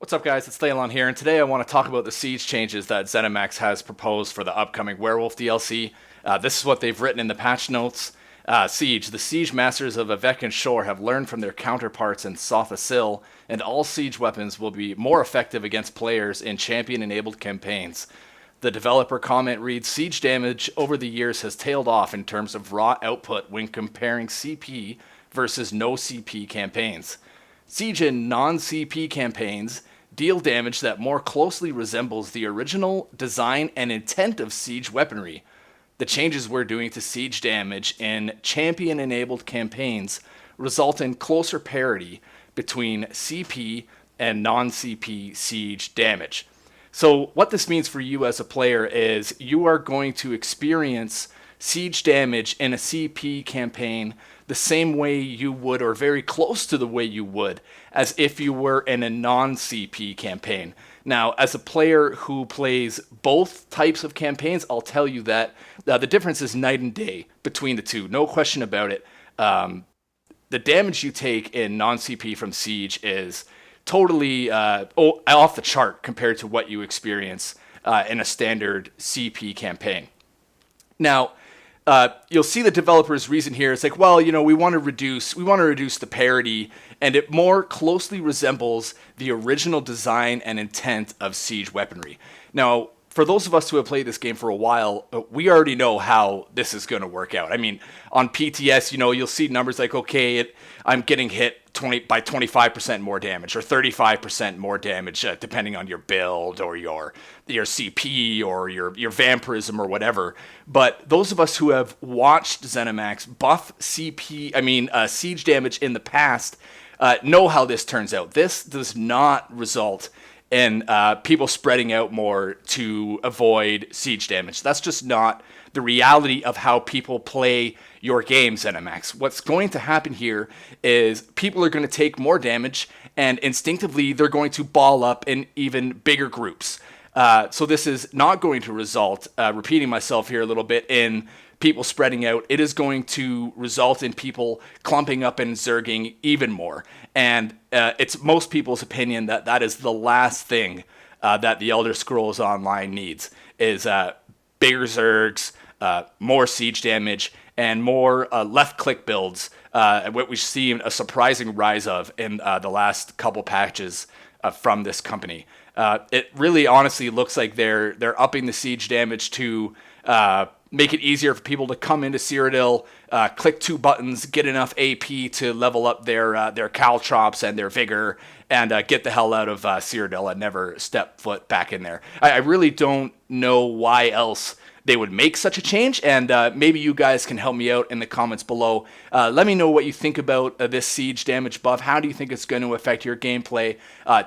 What's up, guys? It's Thelon here, and today I want to talk about the siege changes that Zenimax has proposed for the upcoming Werewolf DLC. This is what they've written in the patch notes. Siege. The siege masters of Avekan Shore have learned from their counterparts in Sotha Sil, and all siege weapons will be more effective against players in champion-enabled campaigns. The developer comment reads, siege damage over the years has tailed off in terms of raw output when comparing CP versus no CP campaigns. Siege and non-CP campaigns deal damage that more closely resembles the original design and intent of siege weaponry. The changes we're doing to siege damage in champion-enabled campaigns result in closer parity between CP and non-CP siege damage. So what this means for you as a player is you are going to experience siege damage in a CP campaign the same way you would, or very close to the way you would, as if you were in a non-CP campaign. Now, as a player who plays both types of campaigns, I'll tell you that the difference is night and day between the two. No question about it. The damage you take in non-CP from Siege is totally off the chart compared to what you experience in a standard CP campaign. Now, you'll see the developer's reason here. It's like, well, you know, we want to reduce the parity, and it more closely resembles the original design and intent of siege weaponry. Now, for those of us who have played this game for a while, we already know how this is going to work out. I mean, on PTS, you know, you'll see numbers like, okay, I'm getting hit by 25% more damage or 35% more damage, depending on your build or your CP or your vampirism or whatever. But those of us who have watched Zenimax buff siege damage in the past know how this turns out. This does not result in people spreading out more to avoid siege damage. That's just not the reality of how people play your game, Zenimax. What's going to happen here is people are going to take more damage, and instinctively they're going to ball up in even bigger groups. So this is not going to result, repeating myself here a little bit, in people spreading out. It is going to result in people clumping up and zerging even more. And it's most people's opinion that that is the last thing that the Elder Scrolls Online needs, is bigger zergs, more siege damage, and more left-click builds, what we've seen a surprising rise of in the last couple patches from this company. It really honestly looks like they're upping the siege damage to make it easier for people to come into Cyrodiil, click 2 buttons, get enough AP to level up their caltrops and their vigor, and get the hell out of Cyrodiil and never step foot back in there. I really don't know why else they would make such a change, and maybe you guys can help me out in the comments below. Let me know what you think about this siege damage buff. How do you think it's going to affect your gameplay?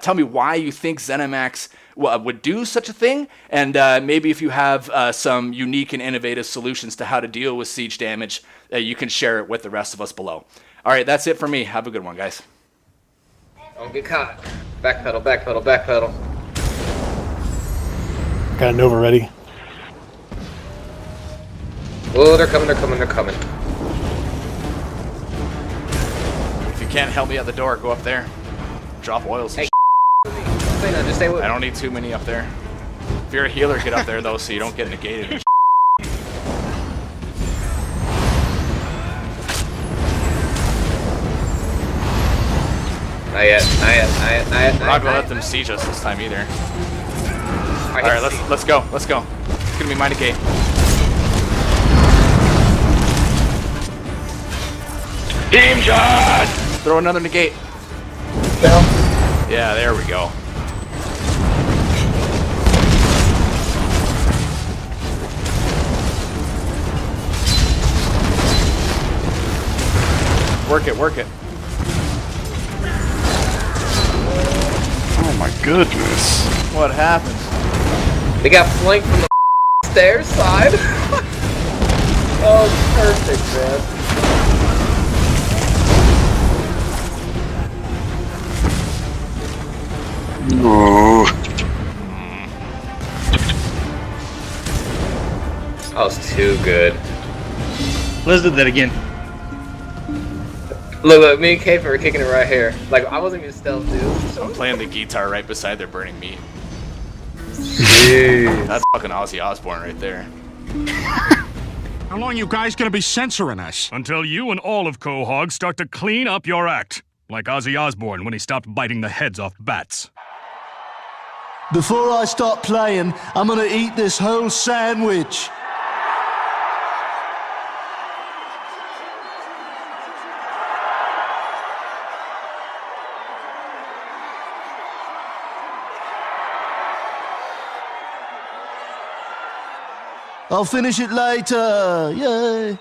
Tell me why you think Zenimax would do such a thing, and maybe if you have some unique and innovative solutions to how to deal with siege damage, you can share it with the rest of us below. All right, that's it for me. Have a good one, guys. Don't get caught. Backpedal, backpedal, backpedal. Got a Nova ready. Oh, they're coming, they're coming, they're coming. If you can't help me at the door, go up there. Drop oils. Hey, just stay with me. I don't need too many up there. If you're a healer, get up there, though, so you don't get negated. Not yet. We're not gonna let them siege us this time either. Alright, let's go. It's gonna be my negate. Team shot! Throw another negate. Down. Yeah, there we go. Work it. Oh my goodness. What happened? They got flanked from the stairs side. Oh, perfect, man. Oh. That was too good. Let's do that again. Look, me and Kate are kicking it right here. Like, I wasn't even stealth, dude. I'm playing the guitar right beside their burning meat. Jeez. That's fucking Ozzy Osbourne right there. How long you guys gonna be censoring us? Until you and all of Quahog start to clean up your act. Like Ozzy Osbourne when he stopped biting the heads off bats. Before I start playing, I'm gonna eat this whole sandwich. I'll finish it later. Yay.